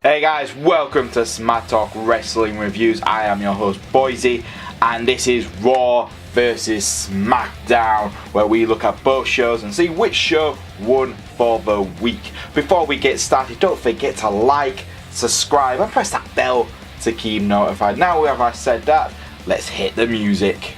Hey guys, welcome to Smack Talk Wrestling Reviews. I am your host Boise, and this is Raw versus SmackDown, where we look at both shows and see which show won for the week. Before we get started, don't forget to like, subscribe, and press that bell to keep notified. Now have I said that, let's hit the music.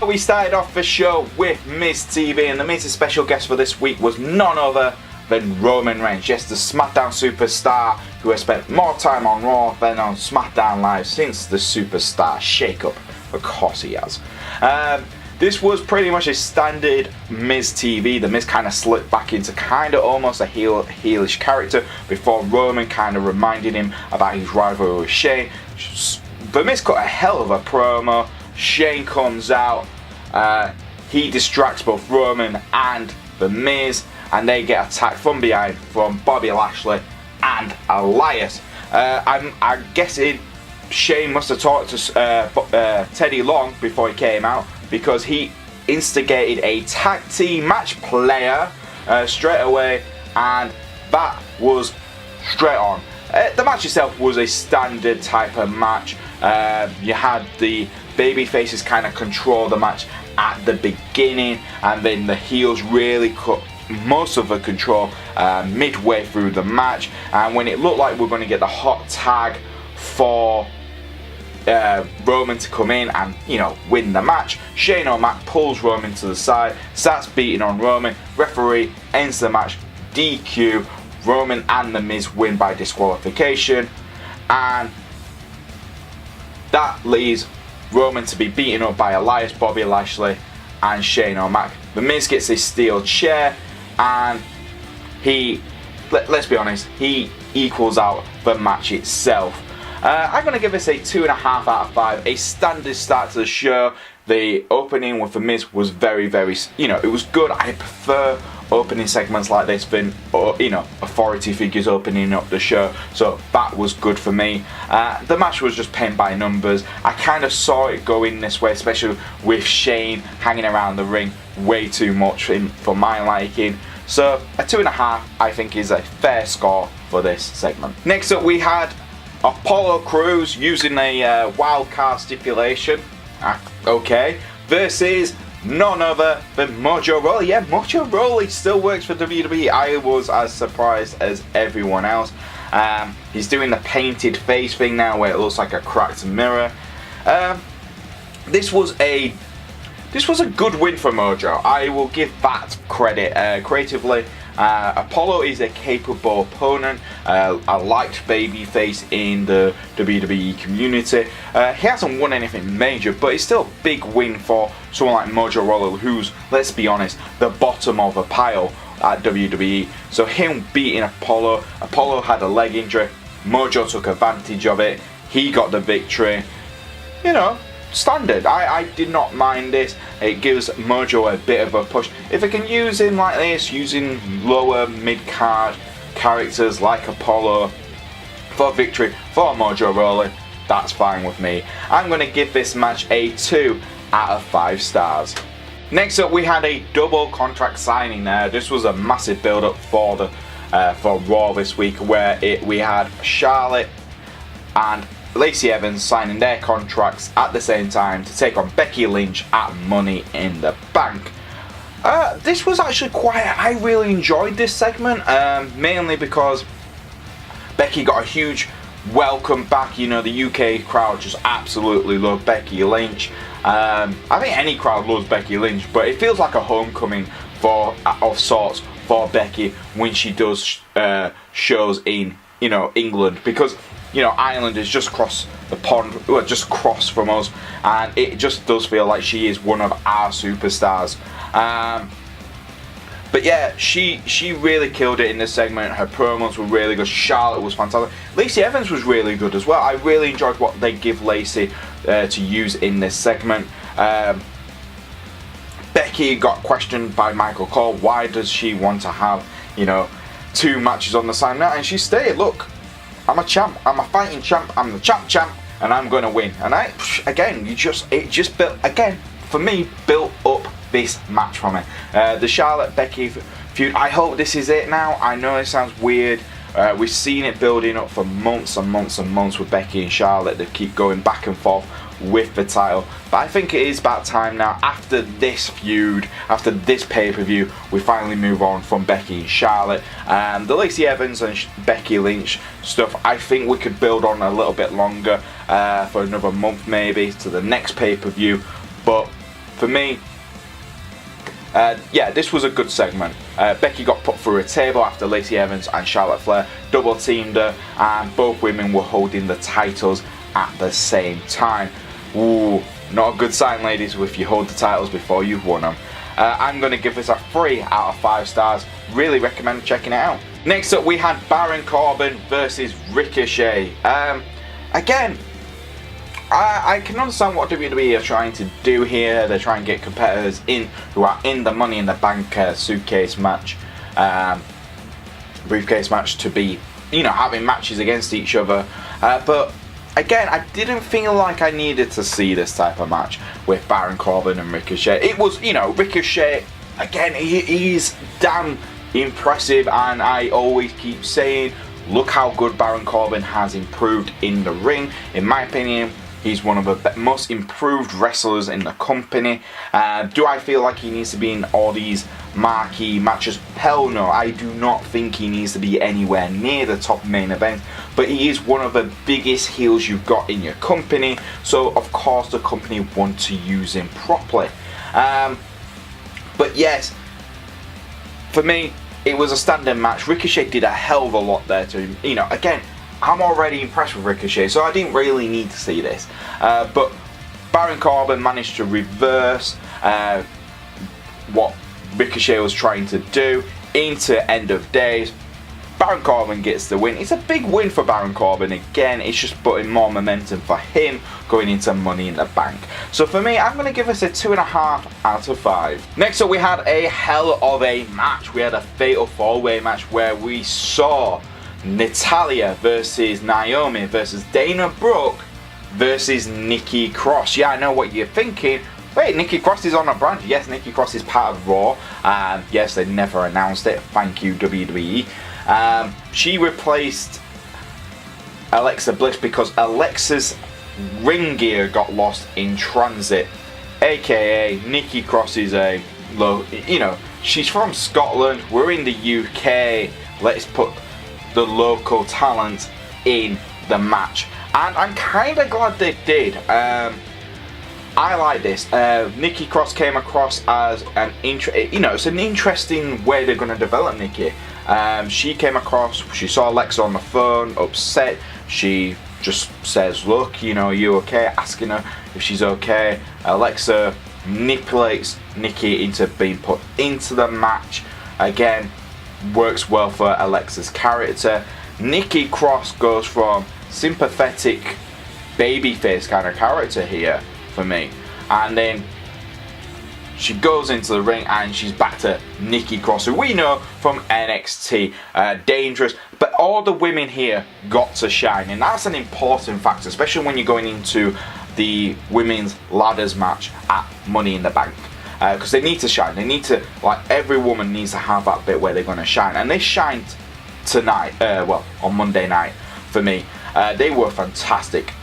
We started off the show with Miz TV, and the Miz's special guest for this week was none other than Roman Reigns. Yes, the SmackDown superstar who has spent more time on Raw than on SmackDown Live since the superstar shake-up. Of course he has. This was pretty much a standard Miz TV. The Miz kind of slipped back into kind of almost a heelish character before Roman kind of reminded him about his rivalry with Shane. The Miz cut a hell of a promo. Shane comes out. He distracts both Roman and the Miz, and they get attacked from behind from Bobby Lashley and Elias. I'm guessing Shane must have talked to Teddy Long before he came out, because he instigated a tag team match player straight away, and that was straight on. The match itself was a standard type of match. You had the baby faces kind of control the match at the beginning, and then the heels really cut most of the control midway through the match. And when it looked like we're going to get the hot tag for Roman to come in and, you know, win the match, Shane O'Mac pulls Roman to the side, starts beating on Roman. Referee ends the match, DQ. Roman and the Miz win by disqualification, and that leaves Roman to be beaten up by Elias, Bobby Lashley, and Shane O'Mac. The Miz gets a steel chair, and let's be honest, he equals out the match itself. I'm going to give this a 2.5 out of 5. A standard start to the show. The opening with the Miz was very, it was good. I prefer opening segments like this than, authority figures opening up the show, so that was good for me. The match was just pen by numbers. I kind of saw it going this way, especially with Shane hanging around the ring way too much for my liking. So a 2.5 I think is a fair score for this segment. Next up we had Apollo Crews using a wild card stipulation, versus none other than Mojo Rawley. Yeah, Mojo Rawley still works for WWE. I was as surprised as everyone else. He's doing the painted face thing now, where it looks like a cracked mirror. This was a good win for Mojo. I will give that credit. Creatively, Apollo is a capable opponent. I liked babyface in the WWE community. He hasn't won anything major, but it's still a big win for someone like Mojo Rawley, who's, let's be honest, the bottom of the pile at WWE. So him beating Apollo had a leg injury. Mojo took advantage of it. He got the victory. You know, standard. I did not mind this. It gives Mojo a bit of a push. If I can use him like this, using lower mid-card characters like Apollo for victory for Mojo Rawley, that's fine with me. I'm going to give this match a 2 out of 5 stars. Next up we had a double contract signing there. This was a massive build-up for Raw this week, where we had Charlotte and Lacey Evans signing their contracts at the same time to take on Becky Lynch at Money in the Bank. This was actually I really enjoyed this segment, mainly because Becky got a huge welcome back. You know, the UK crowd just absolutely loved Becky Lynch. I think any crowd loves Becky Lynch, but it feels like a homecoming of sorts for Becky when she does shows in, England, because Ireland is just across the pond, just across from us, and it just does feel like she is one of our superstars. But yeah, she really killed it in this segment. Her promos were really good. Charlotte was fantastic. Lacey Evans was really good as well. I really enjoyed what they give Lacey to use in this segment. Becky got questioned by Michael Cole. Why does she want to have, 2 matches on the same night? And she stated, look, I'm a champ. I'm a fighting champ. I'm the champ. and I'm going to win. And it just built, again, for me, built up this match for me. The Charlotte Becky feud, I hope this is it now. I know it sounds weird. We've seen it building up for months and months and months with Becky and Charlotte. They keep going back and forth with the title, but I think it is about time now, after this feud, after this pay-per-view, we finally move on from Becky and Charlotte. The Lacey Evans and Becky Lynch stuff, I think we could build on a little bit longer, for another month maybe, to the next pay-per-view. But for me, yeah, this was a good segment. Becky got put through a table after Lacey Evans and Charlotte Flair double teamed her, and both women were holding the titles at the same time. Ooh, not a good sign, ladies, if you hold the titles before you've won them. I'm going to give this a 3 out of 5 stars. Really recommend checking it out. Next up, we had Baron Corbin versus Ricochet. Again, I can understand what WWE are trying to do here. They're trying to get competitors in who are in the Money in the Bank suitcase match, briefcase match, to be, you know, having matches against each other. But again, I didn't feel like I needed to see this type of match with Baron Corbin and Ricochet. It was, you know, Ricochet, again, he's damn impressive, and I always keep saying, look how good Baron Corbin has improved in the ring. In my opinion, he's one of the most improved wrestlers in the company. Do I feel like he needs to be in all these marquee matches? Hell no, I do not think he needs to be anywhere near the top main event, but he is one of the biggest heels you've got in your company, so of course the company want to use him properly. But yes, for me, it was a standing match. Ricochet did a hell of a lot there to him. You know, again, I'm already impressed with Ricochet, so I didn't really need to see this. But Baron Corbin managed to reverse what Ricochet was trying to do into end of days. Baron Corbin gets the win. It's a big win for Baron Corbin. Again, it's just putting more momentum for him going into Money in the Bank. So for me, I'm going to give this a 2.5 out of 5. Next up, we had a hell of a match. We had a fatal 4-way match where we saw Natalya versus Naomi versus Dana Brooke versus Nikki Cross. Yeah, I know what you're thinking. Wait, Nikki Cross is on a brand. Yes, Nikki Cross is part of Raw. Yes, they never announced it. Thank you, WWE. She replaced Alexa Bliss because Alexa's ring gear got lost in transit. AKA, Nikki Cross is a, you know, she's from Scotland. We're in the UK. Let's put the local talent in the match. And I'm kind of glad they did. I like this. Nikki Cross came across as an it's an interesting way they're going to develop Nikki. She came across, she saw Alexa on the phone, upset. She just says, look, you know, are you okay? Asking her if she's okay. Alexa manipulates Nikki into being put into the match. Again, works well for Alexa's character. Nikki Cross goes from sympathetic babyface kind of character here for me, and then she goes into the ring and she's back to Nikki Cross, who we know from NXT, dangerous. But all the women here got to shine, and that's an important factor, especially when you're going into the women's ladders match at Money in the Bank, because they need to shine. They need to, like, every woman needs to have that bit where they're going to shine, and they shined tonight, on Monday night for me. They were fantastic.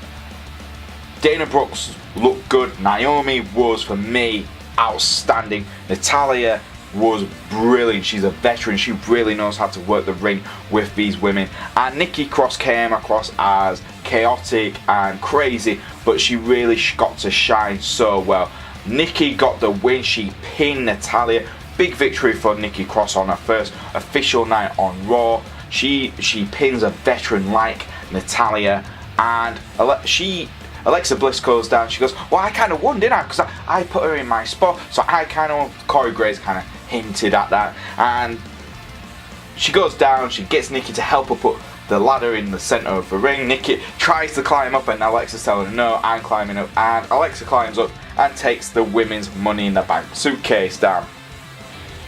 Dana Brooks looked good. Naomi was, for me, outstanding. Natalya was brilliant. She's a veteran. She really knows how to work the ring with these women. And Nikki Cross came across as chaotic and crazy, but she really got to shine so well. Nikki got the win. She pinned Natalya. Big victory for Nikki Cross on her first official night on Raw. She pins a veteran like Natalya, and Alexa Bliss goes down. She goes, well, I kind of won, didn't I? Because I put her in my spot. So I kind of, Corey Graves kind of hinted at that. And she goes down. She gets Nikki to help her put the ladder in the center of the ring. Nikki tries to climb up, and Alexa's telling her, no, I'm climbing up. And Alexa climbs up and takes the women's Money in the Bank suitcase down.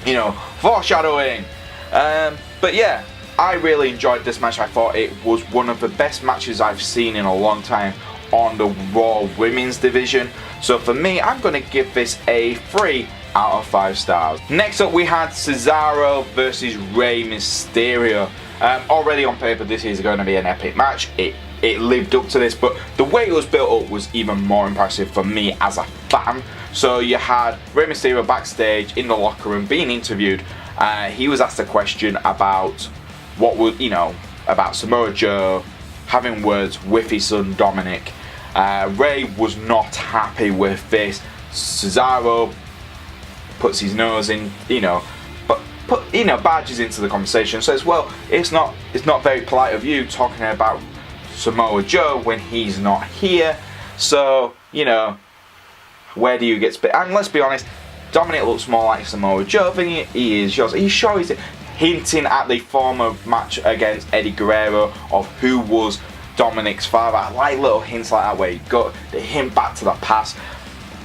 You know, foreshadowing. But yeah, I really enjoyed this match. I thought it was one of the best matches I've seen in a long time. on the Raw Women's division. So for me, I'm going to give this a 3 out of 5 stars. Next up, we had Cesaro versus Rey Mysterio. Already on paper, this is going to be an epic match. It lived up to this, but the way it was built up was even more impressive for me as a fan. So you had Rey Mysterio backstage in the locker room being interviewed. He was asked a question about what would, about Samoa Joe having words with his son Dominic. Rey was not happy with this. Cesaro puts his nose in, barges into the conversation. Says, well, it's not very polite of you talking about Samoa Joe when he's not here. So, where do you get spit? And let's be honest, Dominic looks more like Samoa Joe than he is yours. He's sure he's hinting at the former match against Eddie Guerrero of who was Dominic's father. I like little hints like that where they hint back to the past.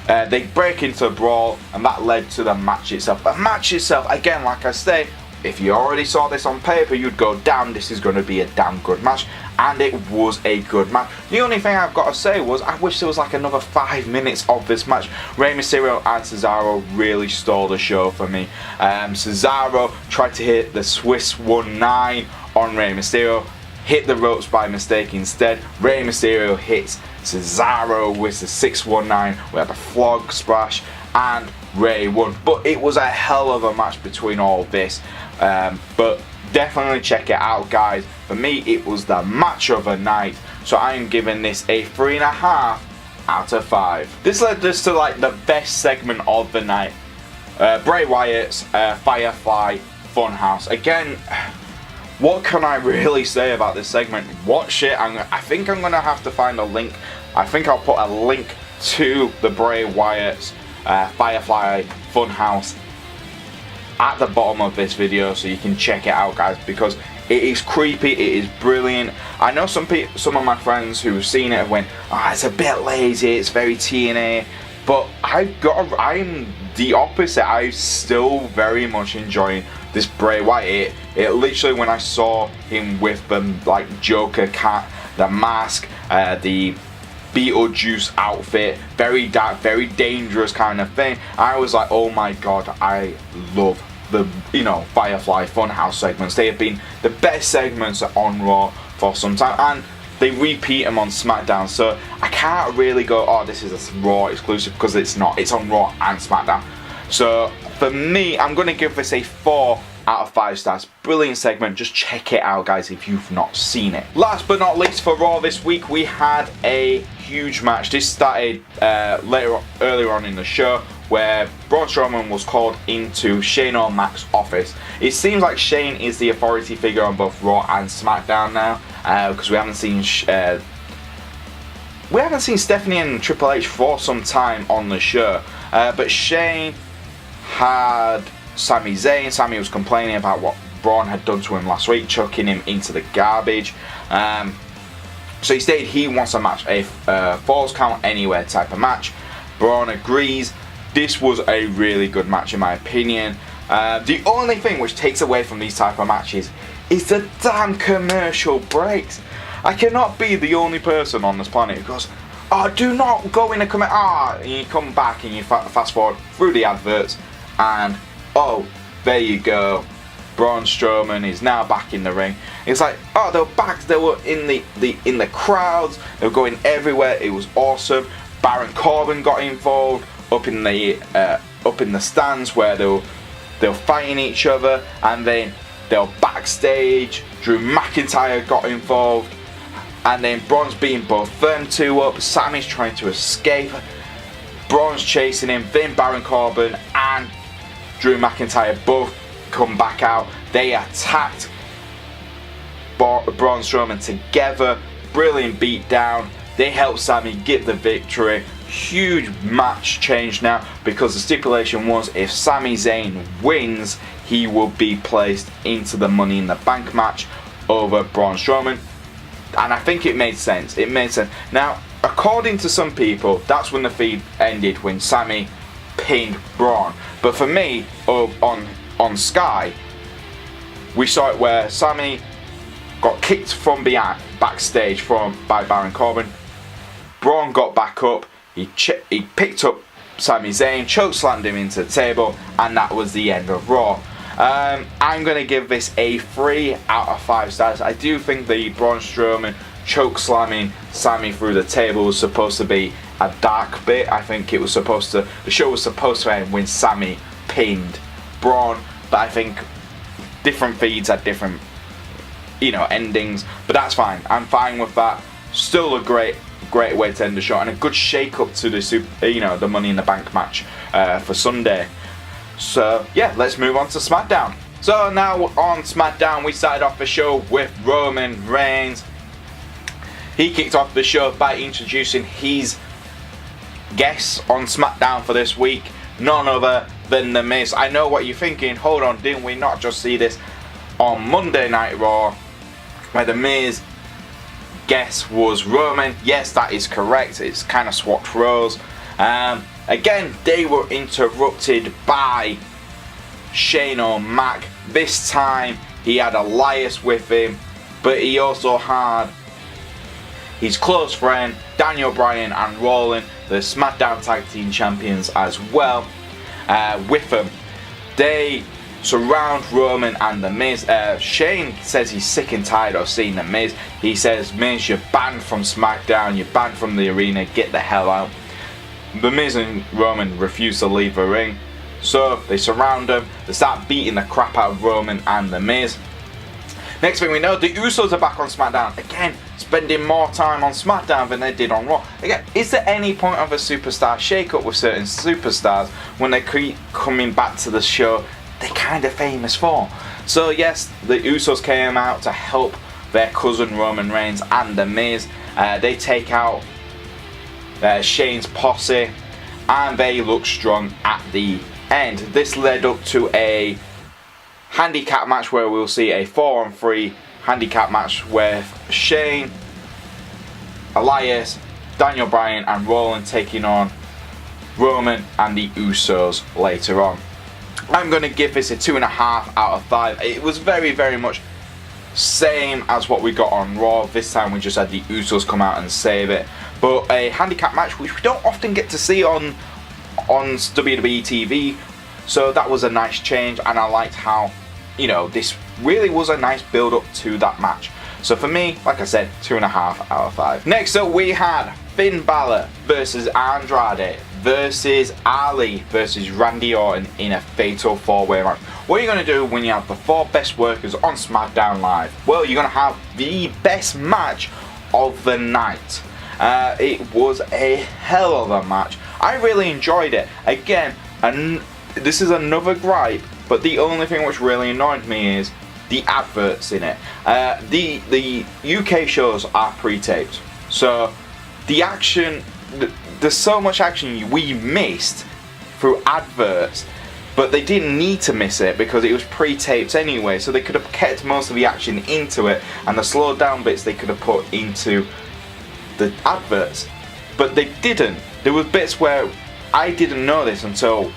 They break into a brawl, and that led to the match itself. The match itself, again, like I say, if you already saw this on paper, you'd go, damn, this is going to be a damn good match. And it was a good match. The only thing I've got to say was, I wish there was like another 5 minutes of this match. Rey Mysterio and Cesaro really stole the show for me. Cesaro tried to hit the Swiss 1-9 on Rey Mysterio, hit the ropes by mistake instead. Rey Mysterio hits Cesaro with the 619. We had a flog splash, and Rey won. But it was a hell of a match between all this. But definitely check it out, guys. For me, it was the match of the night. So I am giving this a 3.5 out of 5. This led us to like the best segment of the night. Bray Wyatt's Firefly Funhouse. Again, what can I really say about this segment? Watch it. I think I'm going to have to find a link. I think I'll put a link to the Bray Wyatt's Firefly Funhouse at the bottom of this video so you can check it out, guys, because it is creepy, it is brilliant. I know some of my friends who've seen it went, it's a bit lazy, it's very TNA, but I'm the opposite. I'm still very much enjoying this Bray Wyatt. It literally, when I saw him with the like Joker cat, the mask, the Beetlejuice outfit, very dark, very dangerous kind of thing, I was like, oh my god, I love the Firefly Funhouse segments. They have been the best segments on Raw for some time, and they repeat them on SmackDown, so I can't really go, oh, this is a Raw exclusive, because it's not. It's on Raw and SmackDown. So for me, I'm going to give this a 4 out of 5 stars. Brilliant segment. Just check it out, guys, if you've not seen it. Last but not least, for Raw this week, we had a huge match. This started earlier on in the show, where Braun Strowman was called into Shane O'Mac's office. It seems like Shane is the authority figure on both Raw and SmackDown now, because we haven't seen Stephanie and Triple H for some time on the show. But Shane had Sami Zayn. Sami was complaining about what Braun had done to him last week, chucking him into the garbage. So he stated he wants a match, a Falls Count Anywhere type of match. Braun agrees. This was a really good match in my opinion. The only thing which takes away from these type of matches is the damn commercial breaks. I cannot be the only person on this planet who goes, oh, do not go in a commercial. And you come back and you fast forward through the adverts, and oh, there you go. Braun Strowman is now back in the ring. It's like, oh, they were back. They were in the crowds. They were going everywhere. It was awesome. Baron Corbin got involved up in the stands where they were fighting each other, and then they were backstage. Drew McIntyre got involved, and then Braun's beating both them two up. Sami's trying to escape. Braun's chasing him. Then Baron Corbin and Drew McIntyre both come back out. They attacked Braun Strowman together. Brilliant beatdown. They help Sami get the victory. Huge match change now, because the stipulation was if Sami Zayn wins, he will be placed into the Money in the Bank match over Braun Strowman. And I think it made sense. It made sense. Now, according to some people, that's when the feud ended, when Sami pinned Braun. But for me, on Sky, we saw it where Sami got kicked from behind backstage by Baron Corbin. Braun got back up, he picked up Sami Zayn, chokeslammed him into the table, and that was the end of Raw. I'm going to give this a 3 out of 5 stars. I do think the Braun Strowman chokeslamming Sami through the table was supposed to be a dark bit. I think it was supposed to, the show was supposed to end when Sami pinned Braun, but I think different feeds had different, endings, but that's fine. I'm fine with that. Still a great way to end the show, and a good shake up to the Money in the Bank match for Sunday. So yeah, let's move on to SmackDown. So now on SmackDown, we started off the show with Roman Reigns. He kicked off the show by introducing his guests on SmackDown for this week, none other than The Miz. I know what you're thinking, hold on, didn't we not just see this on Monday Night Raw, where The Miz guest was Roman? Yes, that is correct, it's kind of swapped roles. Again, they were interrupted by Shane O'Mac. This time he had Elias with him, but he also had his close friend Daniel Bryan and Rowan, the SmackDown Tag Team Champions, as well, with them. They surround Roman and The Miz. Shane says he's sick and tired of seeing The Miz. He says, Miz, you're banned from SmackDown, you're banned from the arena, get the hell out. The Miz and Roman refuse to leave the ring, so they surround him. They start beating the crap out of Roman and The Miz. Next thing we know, the Usos are back on SmackDown. Again, spending more time on SmackDown than they did on Raw. Again, is there any point of a superstar shake-up with certain superstars when they keep coming back to the show they're kind of famous for? So yes, the Usos came out to help their cousin Roman Reigns and The Miz. They take out Shane's posse, and they look strong at the end. This led up to a handicap match where we'll see a 4-on-3 handicap match with Shane, Elias, Daniel Bryan and Rowan taking on Roman and the Usos later on. I'm going to give this a 2.5 out of 5. It was very, very much same as what we got on Raw. This time we just had the Usos come out and save it. But a handicap match which we don't often get to see on WWE TV. So that was a nice change, and I liked how, this really was a nice build up to that match. So for me, like I said, 2.5 out of 5. Next up we had Finn Balor versus Andrade versus Ali versus Randy Orton in a fatal 4-way match. What are you going to do when you have the 4 best workers on SmackDown Live? Well, you're going to have the best match of the night. It was a hell of a match. I really enjoyed it. Again, and this is another gripe, but the only thing which really annoyed me is the adverts in it. The UK shows are pre-taped, so the action, there's so much action we missed through adverts, but they didn't need to miss it because it was pre-taped anyway, so they could have kept most of the action into it, and the slowed down bits they could have put into the adverts, but they didn't. There was bits where I didn't know this until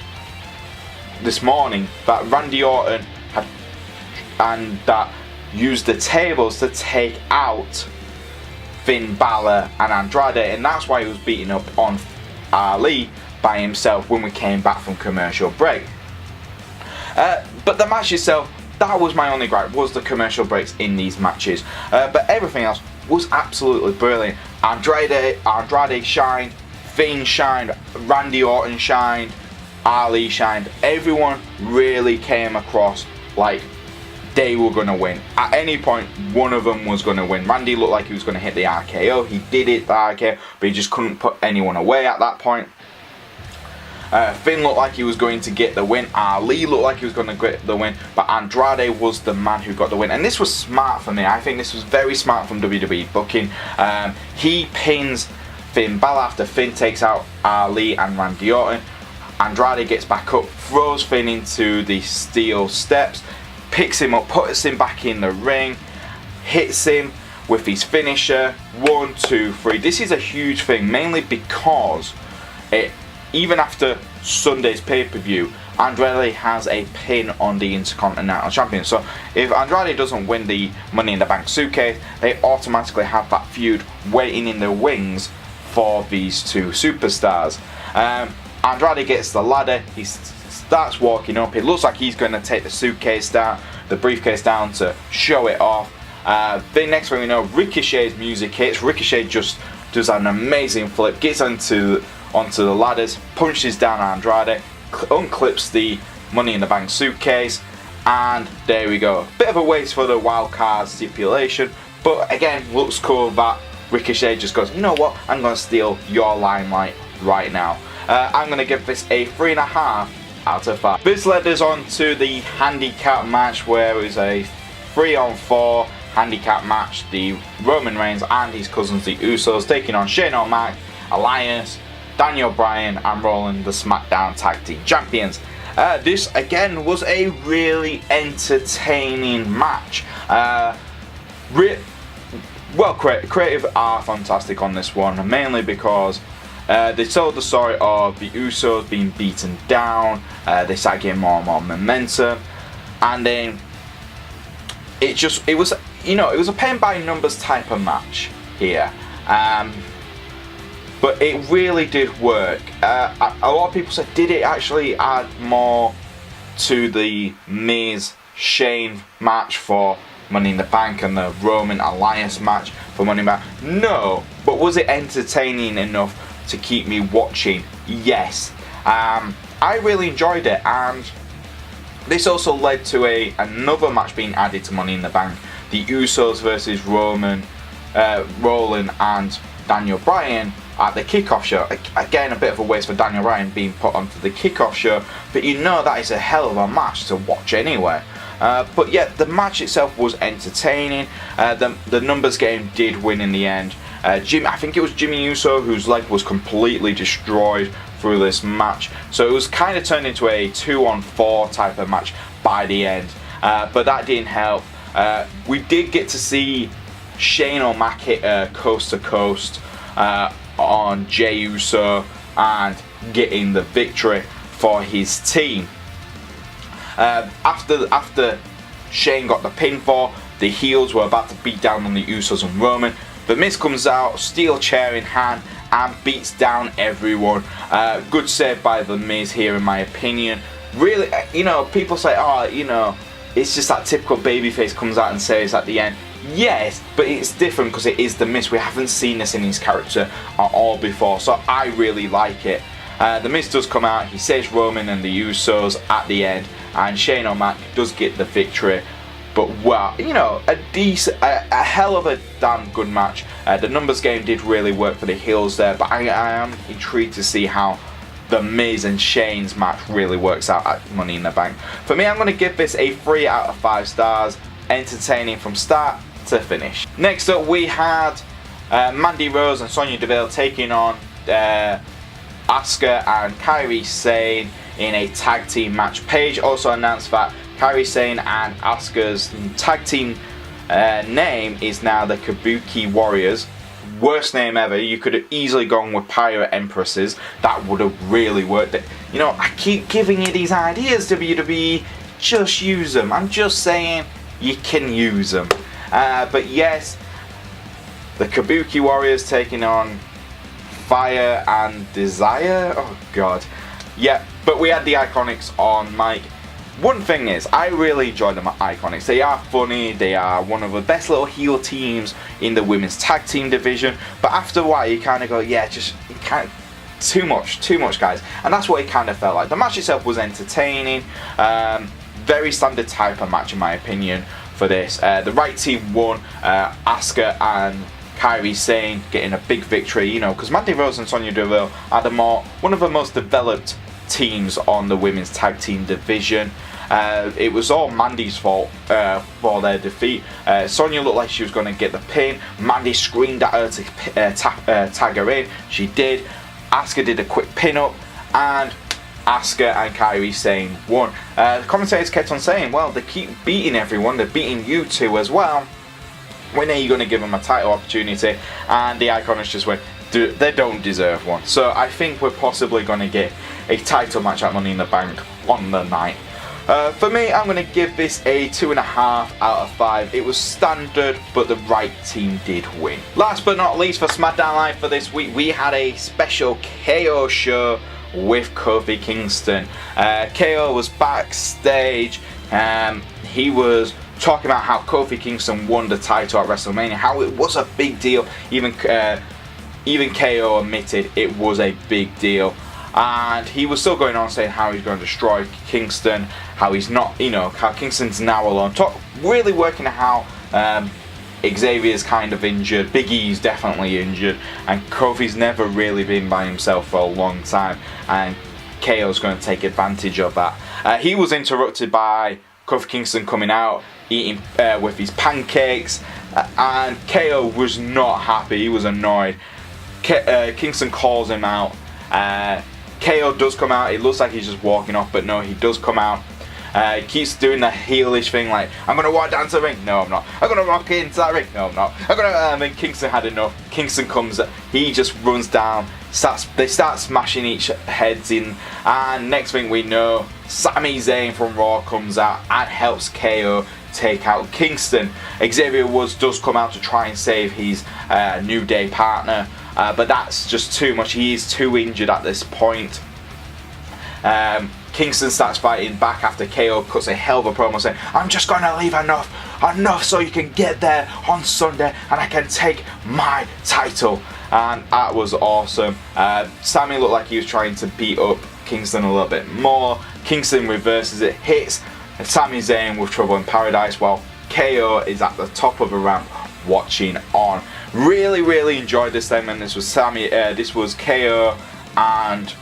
this morning, that Randy Orton had and that used the tables to take out Finn Balor and Andrade, and that's why he was beating up on Ali by himself when we came back from commercial break. But the match itself, that was my only gripe, was the commercial breaks in these matches. But everything else was absolutely brilliant. Andrade shined, Finn shined, Randy Orton shined, Ali shined. Everyone really came across like they were going to win. At any point, one of them was going to win. Randy looked like he was going to hit the RKO. He did hit the RKO, but he just couldn't put anyone away at that point. Finn looked like he was going to get the win. Ali looked like he was going to get the win, but Andrade was the man who got the win. And this was smart for me. I think this was very smart from WWE booking. He pins Finn Balor after Finn takes out Ali and Randy Orton. Andrade gets back up, throws Finn into the steel steps, picks him up, puts him back in the ring, hits him with his finisher. 1, 2, 3. This is a huge thing, mainly because even after Sunday's pay-per-view, Andrade has a pin on the Intercontinental Champion. So if Andrade doesn't win the Money in the Bank suitcase, they automatically have that feud waiting in the wings for these two superstars. Andrade gets the ladder, he starts walking up, it looks like he's going to take the briefcase down to show it off. Then next thing we know, Ricochet's music hits, Ricochet just does an amazing flip, gets onto the ladders, punches down Andrade, unclips the Money in the Bank suitcase, and there we go. Bit of a waste for the wild card stipulation, but again, looks cool that Ricochet just goes, you know what, I'm going to steal your limelight right now. I'm going to give this a 3.5 out of 5. This led us on to the handicap match, where it was a 3-on-4 handicap match. The Roman Reigns and his cousins, the Usos, taking on Shane O'Mac, Elias, Daniel Bryan, and Rowan, the SmackDown Tag Team Champions. This again was a really entertaining match. Creative are fantastic on this one, mainly because they told the story of the Usos being beaten down. They started getting more and more momentum, and then it was a paint by numbers type of match here. But it really did work. A lot of people said, did it actually add more to the Miz Shane match for Money in the Bank and the Roman Elias match for Money in the Bank? No, but was it entertaining enough to keep me watching? Yes. I really enjoyed it, and this also led to another match being added to Money in the Bank. The Usos versus Rowan and Daniel Bryan at the kickoff show. Again, a bit of a waste for Daniel Bryan being put onto the kickoff show, but you know that is a hell of a match to watch anyway. But yeah, the match itself was entertaining. The numbers game did win in the end. I think it was Jimmy Uso whose leg was completely destroyed through this match, so it was kind of turned into a 2-on-4 type of match by the end, but that didn't help. We did get to see Shane O'Mac hit coast to coast on Jey Uso and getting the victory for his team. After Shane got the pinfall, the heels were about to beat down on the Usos and Roman. The Miz comes out, steel chair in hand, and beats down everyone. Good save by the Miz here, in my opinion. Really, people say, it's just that typical babyface comes out and saves at the end. Yes, but it's different because it is the Miz. We haven't seen this in his character at all before, so I really like it. The Miz does come out, he saves Roman and the Usos at the end, and Shane O'Mac does get the victory. But wow, a hell of a damn good match. The numbers game did really work for the heels there, but I am intrigued to see how the Miz and Shane's match really works out at Money in the Bank. For me, I'm going to give this a 3 out of 5 stars. Entertaining from start to finish. Next up, we had Mandy Rose and Sonya Deville taking on Asuka and Kairi Sane in a tag team match. Paige also announced that Kairi Sane and Asuka's tag team name is now the Kabuki Warriors. Worst name ever. You could have easily gone with Pirate Empresses. That would have really worked. I keep giving you these ideas, WWE. Just use them. I'm just saying, you can use them. But yes, the Kabuki Warriors taking on Fire and Desire. Oh god. Yeah, but we had the Iconics on mic. One thing is, I really enjoy the Iconics. They are funny, they are one of the best little heel teams in the women's tag team division, but after a while you kind of go, yeah, too much guys, and that's what it kind of felt like. The match itself was entertaining, very standard type of match in my opinion for this. The right team won, Asuka and Kairi Sane getting a big victory, because Mandy Rose and Sonya Deville are one of the most developed teams on the women's tag team division. It was all Mandy's fault for their defeat. Sonya looked like she was going to get the pin. Mandy screamed at her to tag her in. She did. Asuka did a quick pin up, and Asuka and Kairi Sane won. The commentators kept on saying, well, they keep beating everyone. They're beating you two as well. When are you going to give them a title opportunity? And the Iconics just went, they don't deserve one. So I think we're possibly going to get a title match at Money in the Bank on the night. For me, I'm going to give this a 2.5 out of 5. It was standard, but the right team did win. Last but not least, for SmackDown Live for this week, we had a special KO show with Kofi Kingston. KO was backstage. He was talking about how Kofi Kingston won the title at WrestleMania, how it was a big deal. Even KO admitted it was a big deal. And he was still going on saying how he's going to destroy Kingston, how he's not, how Kingston's now alone. Really working at how Xavier's kind of injured, Big E's definitely injured, and Kofi's never really been by himself for a long time, and KO's going to take advantage of that. He was interrupted by Kofi Kingston coming out, eating with his pancakes, and KO was not happy, he was annoyed. Kingston calls him out. KO does come out, it looks like he's just walking off, but no, he does come out. He keeps doing the heelish thing like, I'm going to walk down to the ring, no I'm not. I'm going to rock into that ring, no I'm not. And Kingston had enough. Kingston comes, he just runs down, they start smashing each heads in, and next thing we know, Sami Zayn from Raw comes out and helps KO take out Kingston. Xavier does come out to try and save his New Day partner, but that's just too much. He is too injured at this point. Kingston starts fighting back after KO cuts a hell of a promo saying, I'm just going to leave enough so you can get there on Sunday and I can take my title. And that was awesome. Sami looked like he was trying to beat up Kingston a little bit more. Kingston reverses it, hits Sami Zayn with Trouble in Paradise while KO is at the top of the ramp watching on. Really enjoyed this segment. This was KO and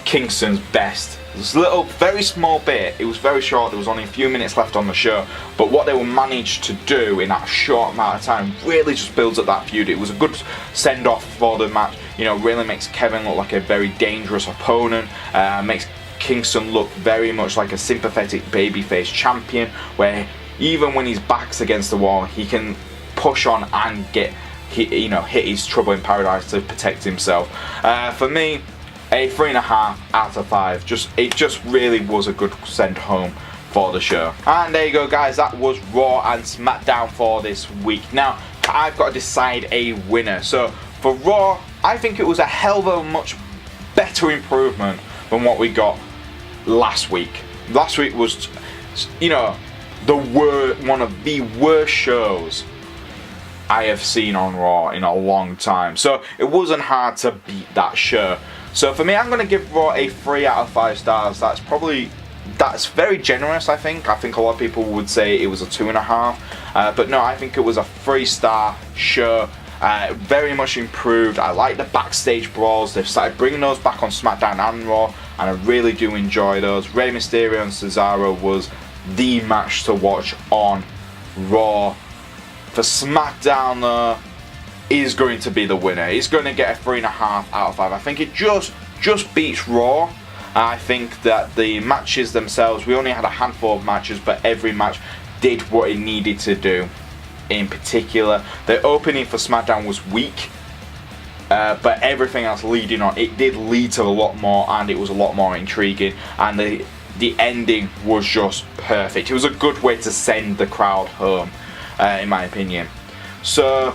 Kingston's best. This little, very small bit, it was very short, there was only a few minutes left on the show, but what they were managed to do in that short amount of time really just builds up that feud. It was a good send-off for the match, really makes Kevin look like a very dangerous opponent, makes Kingston look very much like a sympathetic babyface champion, where even when his back's against the wall, he can push on and hit his Trouble in Paradise to protect himself. For me, a 3.5 out of 5. It just really was a good send home for the show. And there you go, guys. That was Raw and SmackDown for this week. Now, I've got to decide a winner. So, for Raw, I think it was a hell of a much better improvement than what we got last week. Last week was, one of the worst shows I have seen on Raw in a long time. So, it wasn't hard to beat that show. So for me, I'm going to give Raw a 3 out of 5 stars. That's very generous, I think. I think a lot of people would say it was a 2.5. But no, I think it was a 3-star show. Very much improved. I like the backstage brawls. They've started bringing those back on SmackDown and Raw, and I really do enjoy those. Rey Mysterio and Cesaro was the match to watch on Raw. For SmackDown, though, is going to be the winner. He's going to get a 3.5 out of 5. I think it just beats Raw. I think that the matches themselves, we only had a handful of matches, but every match did what it needed to do. In particular, the opening for SmackDown was weak, but everything else leading on, it did lead to a lot more, and it was a lot more intriguing, and the ending was just perfect. It was a good way to send the crowd home, in my opinion. So,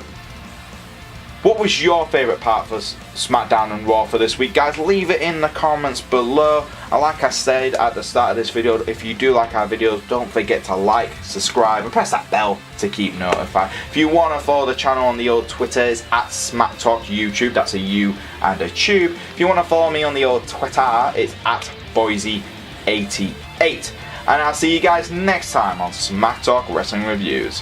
what was your favourite part for SmackDown and Raw for this week? Guys, leave it in the comments below. And like I said at the start of this video, if you do like our videos, don't forget to like, subscribe, and press that bell to keep notified. If you want to follow the channel on the old Twitter, it's at SmackTalk YouTube. That's a U and a tube. If you want to follow me on the old Twitter, it's at Boise88. And I'll see you guys next time on SmackTalk Wrestling Reviews.